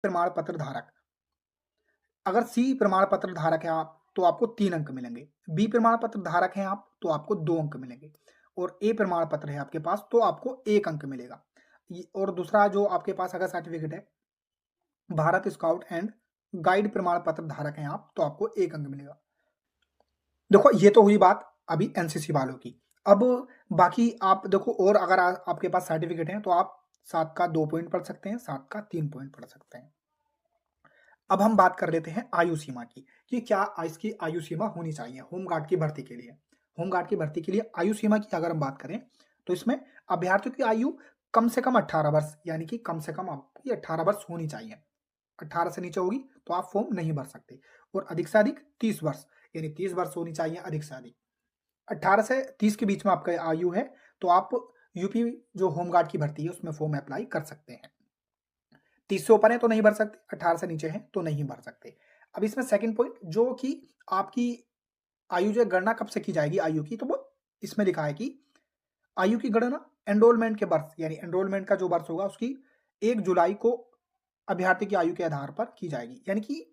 प्रमाण पत्र धारक, अगर सी प्रमाण पत्र धारक है आप तो आपको 3 अंक मिलेंगे, बी प्रमाण पत्र धारक हैं आप तो आपको 2 अंक मिलेंगे और ए प्रमाण पत्र है आपके पास तो आपको 1 अंक मिलेगा। और दूसरा जो आपके पास अगर सर्टिफिकेट है भारत स्काउट एंड गाइड प्रमाण पत्र धारक हैं आप तो आपको 1 अंक मिलेगा। देखो ये तो हुई बात अभी एनसीसी वालों की। अब बाकी आप देखो और अगर आपके पास सर्टिफिकेट है तो आप 7 का 2 पॉइंट पढ़ सकते हैं, 7 का 3 पॉइंट पढ़ सकते हैं। अब हम बात कर लेते हैं आयु सीमा की कि क्या इसकी आयु सीमा होनी चाहिए होमगार्ड की भर्ती के लिए। होमगार्ड की भर्ती के लिए आयु सीमा की अगर हम बात करें तो इसमें अभ्यर्थियों की आयु कम से कम 18 वर्ष यानी कि कम से कम आपकी 18 वर्ष होनी चाहिए। 18 से नीचे होगी तो आप फॉर्म नहीं भर सकते और अधिक से अधिक 30 वर्ष यानी 30 वर्ष होनी चाहिए अधिक से अधिक। 18 से 30 के बीच में आपका आयु है तो आप यूपी जो होमगार्ड की भर्ती है उसमें फॉर्म अप्लाई कर सकते हैं। 30 से ऊपर है तो नहीं भर सकते, 18 से नीचे है तो नहीं भर सकते। अब इसमें सेकंड पॉइंट जो कि आपकी आयु जो गणना कब से की जाएगी आयु की, तो वो इसमें लिखा है कि आयु की गणना एनरोलमेंट के वर्ष यानी एनरोलमेंट का जो वर्ष होगा उसकी 1 जुलाई को अभ्यर्थी की आयु के आधार पर की जाएगी। यानी कि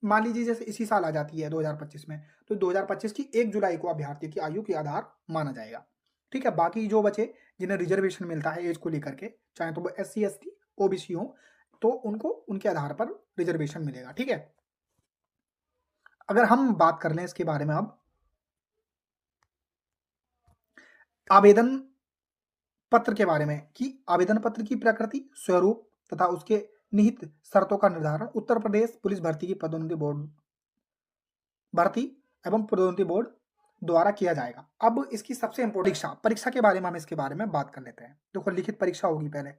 मान लीजिए जैसे इसी साल आ जाती है 2025 में तो 2025 की 1 जुलाई को अभ्यर्थी की आयु के आधार माना जाएगा। ठीक है, बाकी जो बचे जिन्हें रिजर्वेशन मिलता है एज को लेकर के, चाहे तो वो एससी एसटी ओबीसी हो तो उनको उनके आधार पर रिजर्वेशन मिलेगा। ठीक है, अगर हम बात कर लें इसके बारे में अब आवेदन पत्र के बारे में कि आवेदन पत्र की प्रकृति, स्वरूप तथा उसके निहित शर्तों का निर्धारण उत्तर प्रदेश पुलिस भर्ती की पदोन्नति बोर्ड भर्ती एवं पदोन्नति बोर्ड द्वारा किया जाएगा। अब इसकी सबसे इंपॉर्टेंट परीक्षा के बारे में हम इसके बारे में बात कर लेते हैं। देखो लिखित परीक्षा होगी पहले,